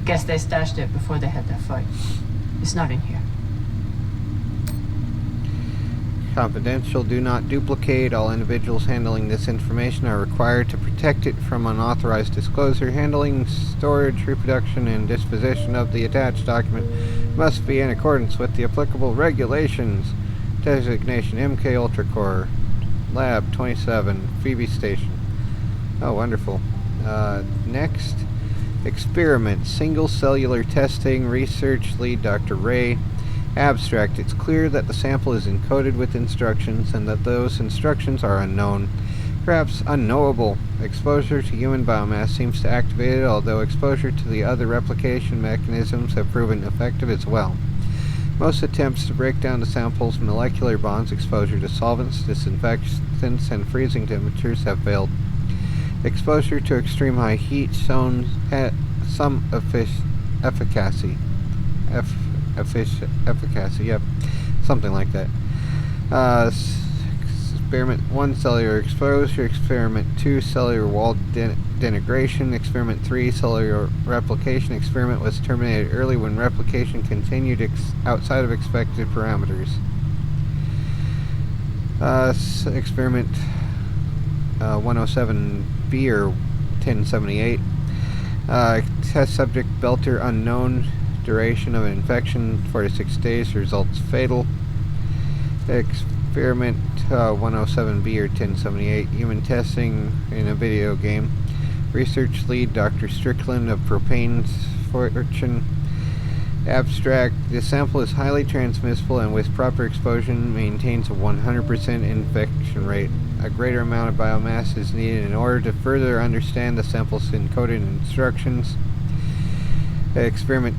Guess they stashed it before they had their fight. It's not in here. Confidential. Do not duplicate. All individuals handling this information are required to protect it from unauthorized disclosure. Handling, storage, reproduction, and disposition of the attached document must be in accordance with the applicable regulations. Designation MK Ultra Core. Lab 27. Phoebe Station. Oh, wonderful. Next. Experiment. Single cellular testing. Research lead Dr. Ray. Abstract. It's clear that the sample is encoded with instructions and that those instructions are unknown, perhaps unknowable. Exposure to human biomass seems to activate it, although exposure to the other replication mechanisms have proven effective as well. Most attempts to break down the sample's molecular bonds, exposure to solvents, disinfectants, and freezing temperatures have failed. Exposure to extreme high heat shown some efficacy. Efficacy, yep. Something like that. Experiment 1, cellular exposure. Experiment 2, cellular wall denigration. Experiment 3, cellular replication. Experiment was terminated early when replication continued outside of expected parameters. Experiment 107B or 1078. Test subject Belter unknown. Duration of infection 4 to 6 days. Results fatal. Experiment 107B or 1078. Human testing in a video game. Research lead Dr. Strickland of Propane's Fortune. Abstract. The sample is highly transmissible and with proper exposure maintains a 100% infection rate. A greater amount of biomass is needed in order to further understand the sample's encoded instructions. Experiment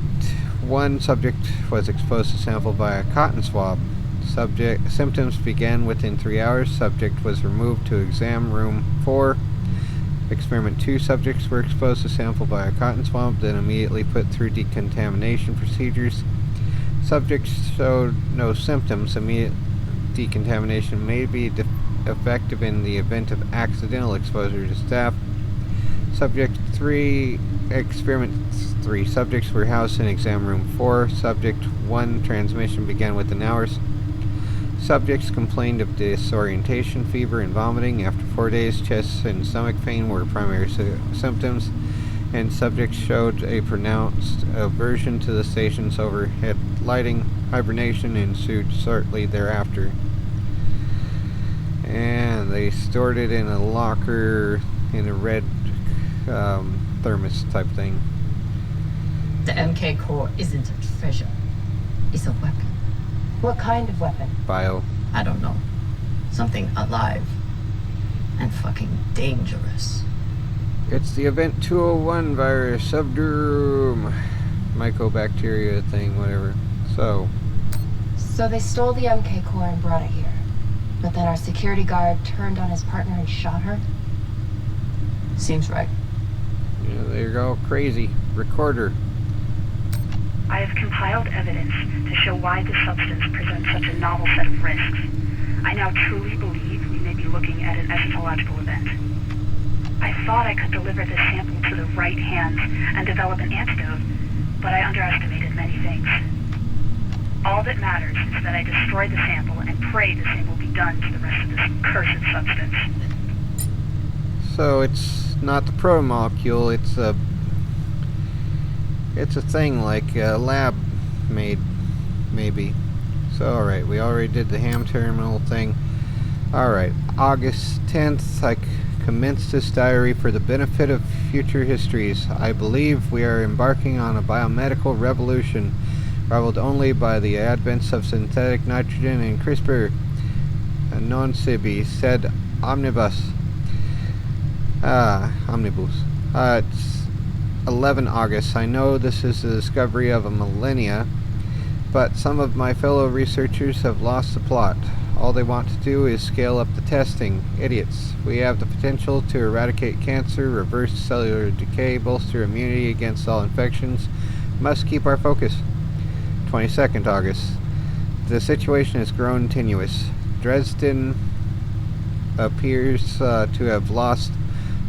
1, subject was exposed to sample by a cotton swab. Symptoms began within 3 hours. Subject was removed to exam room 4. Experiment 2, subjects were exposed to sample by a cotton swab, then immediately put through decontamination procedures. Subjects showed no symptoms. Immediate decontamination may be effective in the event of accidental exposure to staff. Experiment 3, subjects were housed in exam room 4. Subject 1, transmission began within hours. Subjects complained of disorientation, fever, and vomiting. After 4 days, chest and stomach pain were primary symptoms, and subjects showed a pronounced aversion to the station's overhead lighting. Hibernation ensued shortly thereafter. And they stored it in a locker in a red thermos type thing. The MK core isn't a treasure. It's a weapon. What kind of weapon? Bio. I don't know. Something alive. And fucking dangerous. It's the Event 201 virus, subdoooom, mycobacteria thing, whatever. So they stole the MK core and brought it here. But then our security guard turned on his partner and shot her? Seems right. yeah, they're all crazy. Recorder. I have compiled evidence to show why this substance presents such a novel set of risks. I now truly believe we may be looking at an eschatological event. I thought I could deliver this sample to the right hands and develop an antidote, but I underestimated many things. All that matters is that I destroy the sample and pray the same will be done to the rest of this cursed substance. So it's not the protomolecule, it's a thing like a lab made, maybe. So alright, we already did the ham terminal thing. Alright, August 10th, I commenced this diary for the benefit of future histories. I believe we are embarking on a biomedical revolution, rivaled only by the advents of synthetic nitrogen and CRISPR. Non sibi said omnibus. Omnibus. It's 11 August. I know this is the discovery of a millennia, but some of my fellow researchers have lost the plot. All they want to do is scale up the testing. Idiots. We have the potential to eradicate cancer, reverse cellular decay, bolster immunity against all infections. Must keep our focus. 22nd August. The situation has grown tenuous. Dresden appears to have lost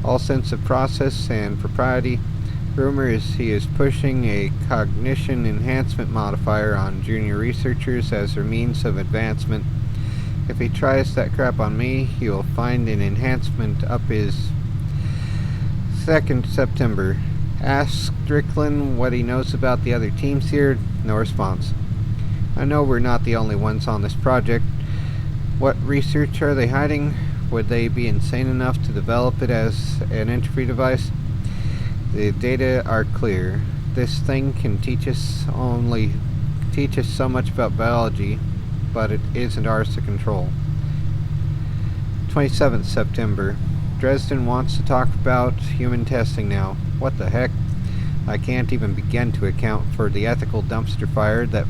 all sense of process and propriety. Rumor is he is pushing a cognition enhancement modifier on junior researchers as their means of advancement. If he tries that crap on me, he will find an enhancement up his. 2nd September. Ask Strickland what he knows about the other teams here. No response. I know we're not the only ones on this project. What research are they hiding? Would they be insane enough to develop it as an entry device? The data are clear. This thing can teach us so much about biology, but it isn't ours to control. 27th September. Dresden wants to talk about human testing now. What the heck? I can't even begin to account for the ethical dumpster fire that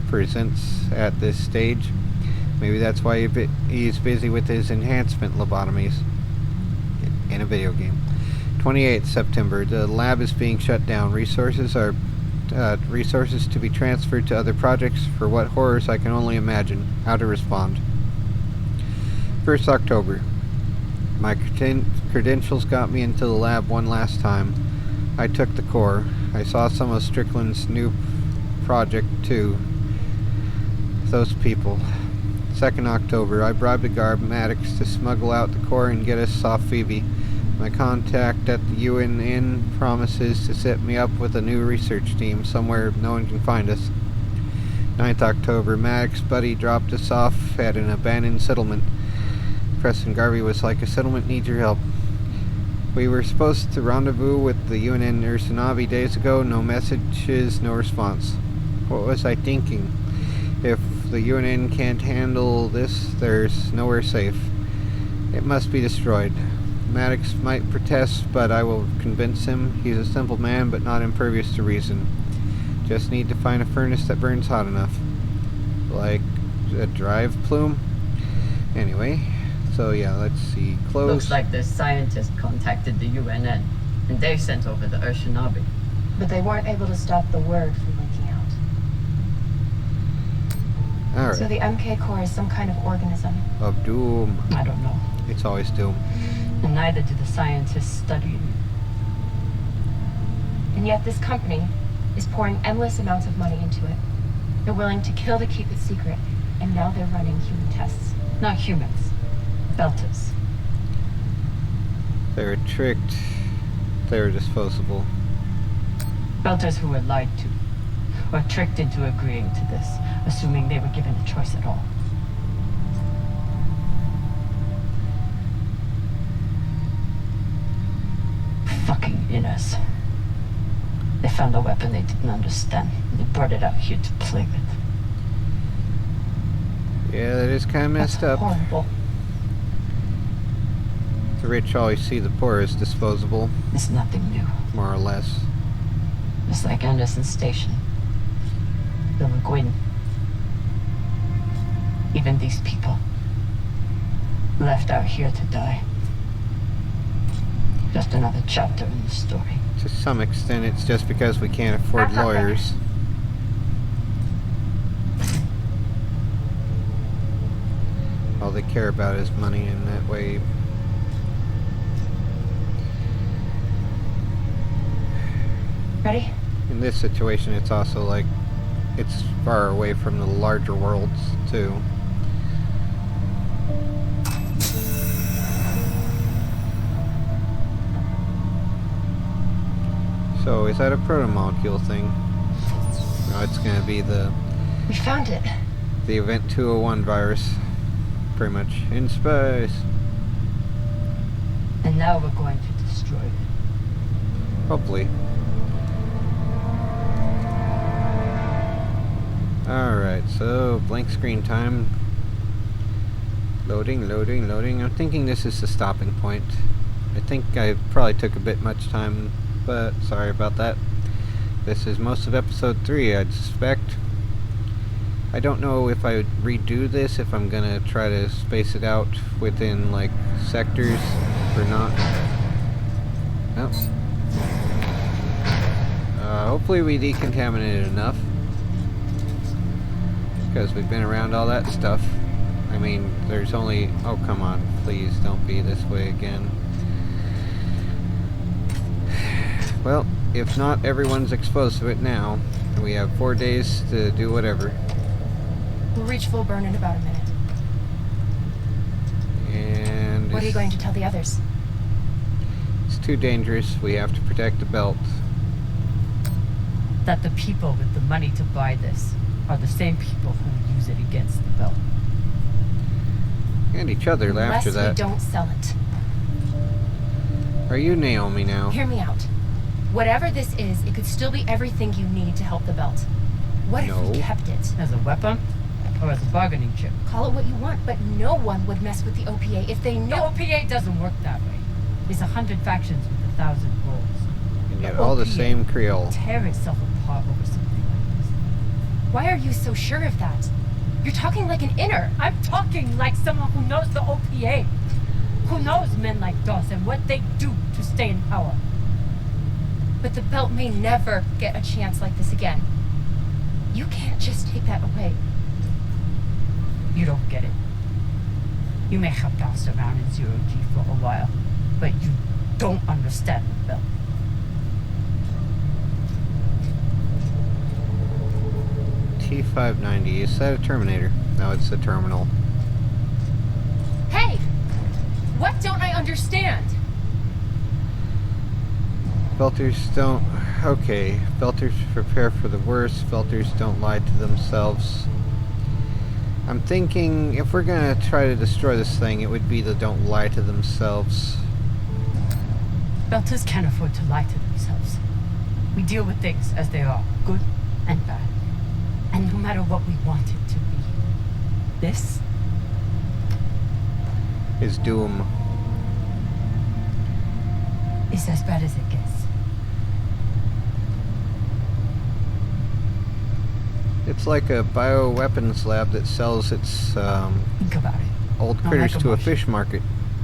presents at this stage. Maybe that's why he's busy with his enhancement lobotomies in a video game. 28th September. The lab is being shut down. Resources to be transferred to other projects. For what horrors I can only imagine. How to respond. 1st October. My credentials got me into the lab one last time. I took the core. I saw some of Strickland's new project too. Those people. 2nd October. I bribed the guard Maddox to smuggle out the core and get us off Phoebe. My contact at the UNN promises to set me up with a new research team somewhere no one can find us. 9th October. Maddox's buddy dropped us off at an abandoned settlement. Preston Garvey was like, a settlement needs your help. We were supposed to rendezvous with the UNN Ursunavi days ago. No messages, no response. What was I thinking? If the UNN can't handle this, there's nowhere safe. It must be destroyed. Maddox might protest, but I will convince him. He's a simple man, but not impervious to reason. Just need to find a furnace that burns hot enough. Like a drive plume. Anyway, so yeah, let's see. Close. Looks like this scientist contacted the UNN, and they sent over the Shinabi. But they weren't able to stop the word from leaking out. Alright. So the MK core is some kind of organism. Of doom. I don't know. It's always doom. And neither do the scientists studying it. And yet this company is pouring endless amounts of money into it. They're willing to kill to keep it secret, and now they're running human tests. Not humans. Belters. They were tricked. They were disposable. Belters who were lied to. Or tricked into agreeing to this, assuming they were given a choice at all. Fucking inners. They found a weapon they didn't understand, and they brought it out here to play with. Yeah, that is kind of messed That's up. horrible. The rich always see the poor as disposable, It's nothing new. more or less. Just like Anderson Station. Bill McGuinn. Even these people. Left out here to die. Just another chapter in the story. To some extent, it's just because we can't afford That's not fair. lawyers. All they care about is money, and that way... Ready? In this situation, it's also like, it's far away from the larger worlds, too. So, is that a protomolecule thing? No, it's gonna be the We found it. Event 201 virus. Pretty much. In space. And now we're going to destroy it. Hopefully. Alright, so blank screen time. Loading, loading, loading. I'm thinking this is the stopping point. I think I probably took a bit much time, but sorry about that. This is most of episode 3, I'd suspect. I don't know if I would redo this, if I'm gonna try to space it out within, like, sectors or not. Nope. Hopefully we decontaminated enough. Because we've been around all that stuff. I mean, there's only... Oh, come on. Please don't be this way again. Well, if not, everyone's exposed to it now. We have 4 days to do whatever. We'll reach full burn in about a minute. And... What are you going to tell the others? It's too dangerous. We have to protect the belt. That the people with the money to buy this are the same people who will use it against the belt. And each other after Unless that. we don't sell it. Are you Naomi now? Hear me out. Whatever this is, it could still be everything you need to help the belt. What if No. we kept it? As a weapon? Or as a bargaining chip? Call it what you want, but no one would mess with the OPA if they The knew. OPA doesn't work that way. There's 100 factions with 1,000 goals. And yet all the OPA same Creole. Tear itself apart over something like this. Why are you so sure of that? You're talking like an inner. I'm talking like someone who knows the OPA. Who knows men like us and what they do to stay in power. But the belt may never get a chance like this again. You can't just take that away. You don't get it. You may have bounced around in zero G for a while, but you don't understand the belt. T590. Is that a Terminator? No, it's a terminal. Hey! What don't I understand? Belters don't... Okay. Belters prepare for the worst. Belters don't lie to themselves. I'm thinking if we're gonna try to destroy this thing, it would be the don't lie to themselves. Belters can't afford to lie to themselves. We deal with things as they are, good and bad. And no matter what we want it to be, this Is doom. is as bad as it gets. It's like a bioweapons lab that sells its Think about it. old Not critters like a to a bush. fish market.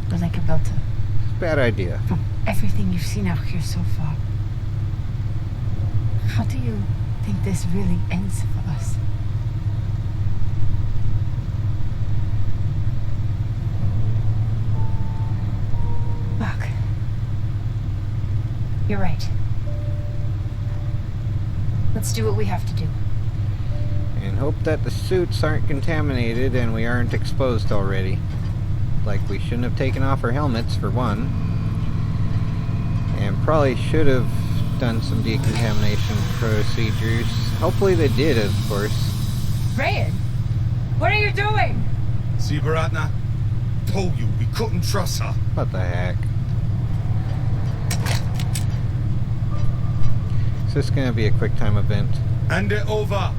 But like a belter. Bad idea. From everything you've seen out here so far, how do you think this really ends for us? Fuck. You're right. Let's do what we have to do. And hope that the suits aren't contaminated and we aren't exposed already. Like, we shouldn't have taken off our helmets, for one. And probably should have done some decontamination procedures. Hopefully they did, of course. Rayan, what are you doing? See, Baratna? Told you, we couldn't trust her. What the heck? Is this gonna be a quick time event? Hand it over.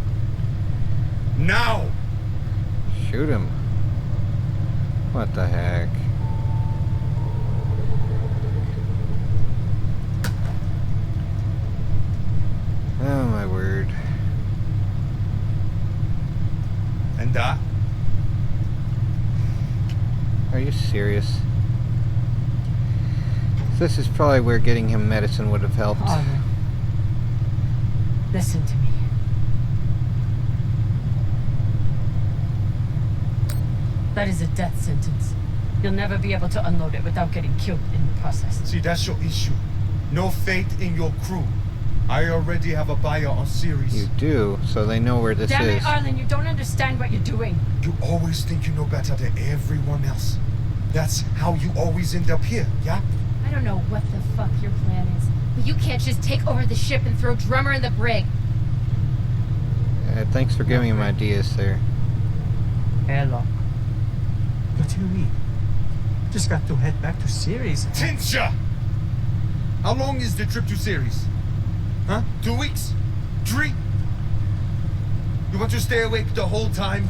Now! Shoot him. What the heck? Oh my word. And that? Are you serious? This is probably where getting him medicine would have helped. Arlen, listen to me. That is a death sentence. You'll never be able to unload it without getting killed in the process. See, that's your issue. No faith in your crew. I already have a buyer on series. You do, so they know where this Damn is. it, Arlen, you don't understand what you're doing. You always think you know better than everyone else. That's how you always end up here, yeah? I don't know what the fuck your plan is, but you can't just take over the ship and throw Drummer in the brig. Thanks for giving him ideas there. Hello. What do you mean? Just got to head back to Ceres. Tinsha! How long is the trip to Ceres? Huh? 2 weeks? 3? You want to stay awake the whole time?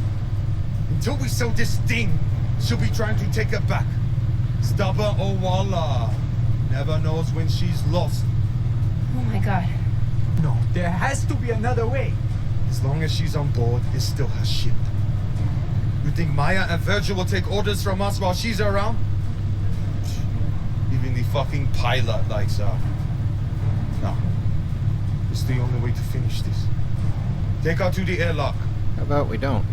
Until we sell this thing, she'll be trying to take it back. Stubborn Owala. Never knows when she's lost. Oh my god. No, there has to be another way. As long as she's on board, it's still her ship. You think Maya and Virgil will take orders from us while she's around? Even the fucking pilot likes her. No. It's the only way to finish this. Take her to the airlock. How about we don't?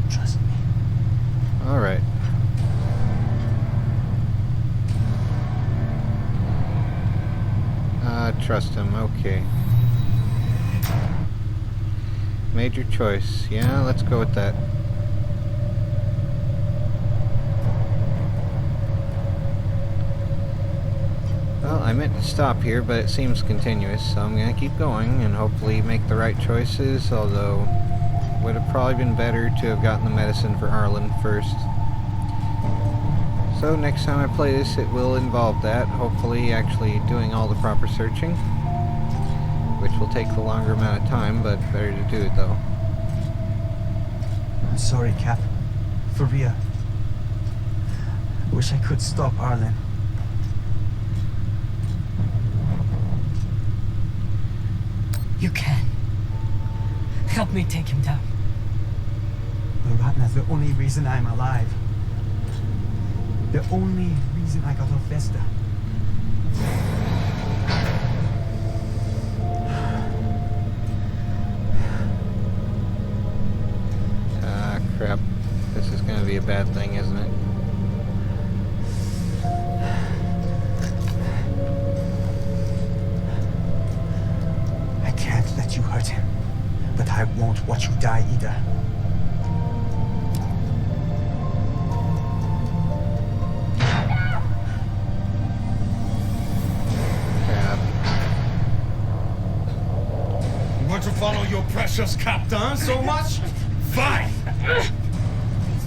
Trust me. Alright. Trust him, okay. Made your choice. Yeah, let's go with that. Well, I meant to stop here, but it seems continuous, so I'm gonna keep going and hopefully make the right choices, although would have probably been better to have gotten the medicine for Arlen first. So next time I play this, it will involve that, hopefully actually doing all the proper searching, which will take the longer amount of time, but better to do it though. I'm sorry, Cap. For real. Wish I could stop Arlen. You can. Help me take him down. Baratna's the only reason I'm alive. The only reason I got off Vesta. Ah, crap. This is gonna be a bad thing, isn't it? I can't let you hurt him, but I won't watch you die either. Crap. You want to follow your precious captain so much? Fine!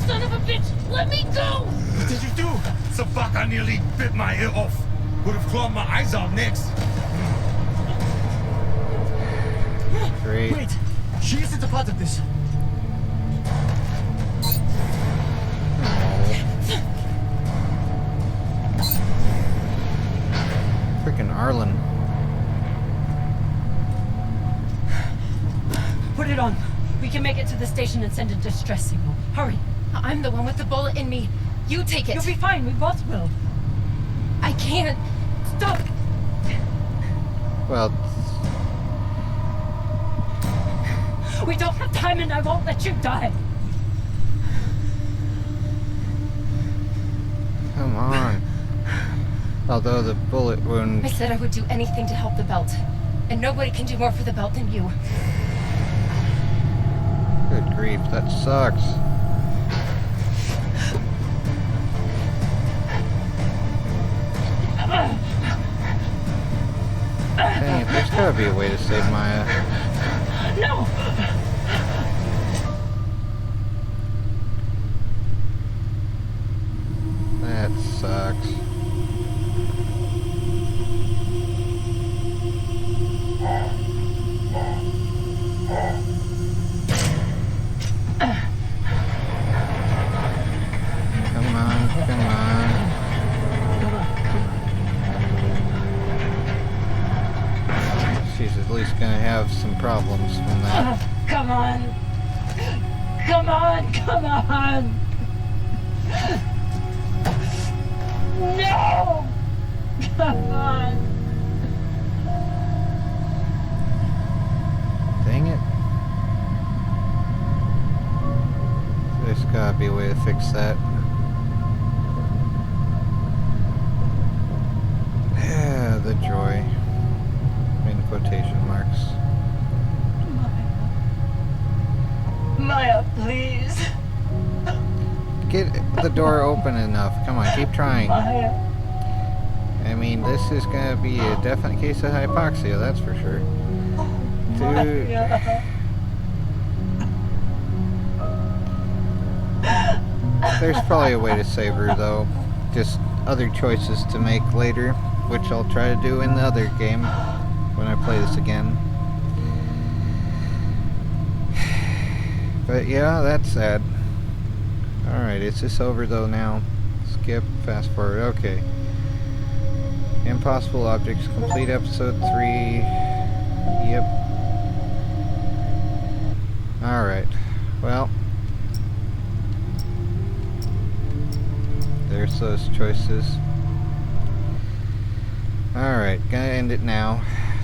Son of a bitch, let me go! What did you do? Sabaka nearly bit my ear off. Would have clawed my eyes out next. Great. Wait! She isn't a part of this. Arlen. Put it on. We can make it to the station and send a distress signal. Hurry. I'm the one with the bullet in me. You take it. You'll be fine. We both will. I can't. Stop. Well, We don't have time and I won't let you die. come on. Although the bullet wound... I said I would do anything to help the belt. And nobody can do more for the belt than you. Good grief, that sucks. Dang it, there's gotta be a way to save Maya. No! That sucks. Come on, come on. She's at least gonna have some problems from that. Come on. Come on, come on. No! Come on. Dang it. There's gotta be a way to fix that. Yeah, the joy. In quotation marks. Maya, please. Get the door open enough. Come on, keep trying. Maya. I mean, this is gonna be a definite case of hypoxia, that's for sure. Dude. Maya. There's probably a way to save her, though. Just other choices to make later, which I'll try to do in the other game when I play this again. But yeah, that's sad. Alright, is this over though now? Skip, fast forward, okay. Impossible Objects, complete episode 3. Yep. Alright, well. There's those choices. Alright, gonna end it now.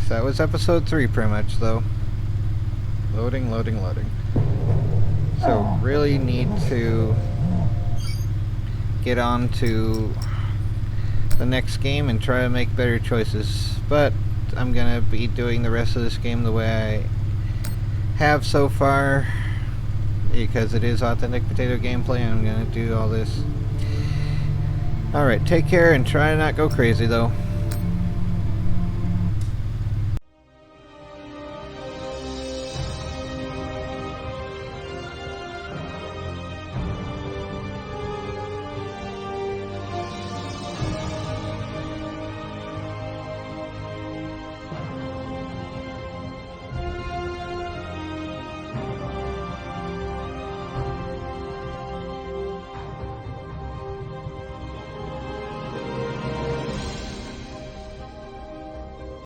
So that was episode 3 pretty much though. Loading, loading, loading. So really need to get on to the next game and try to make better choices. But I'm gonna be doing the rest of this game the way I have so far, because it is authentic potato gameplay and I'm gonna do all this. Alright, take care and try to not go crazy though.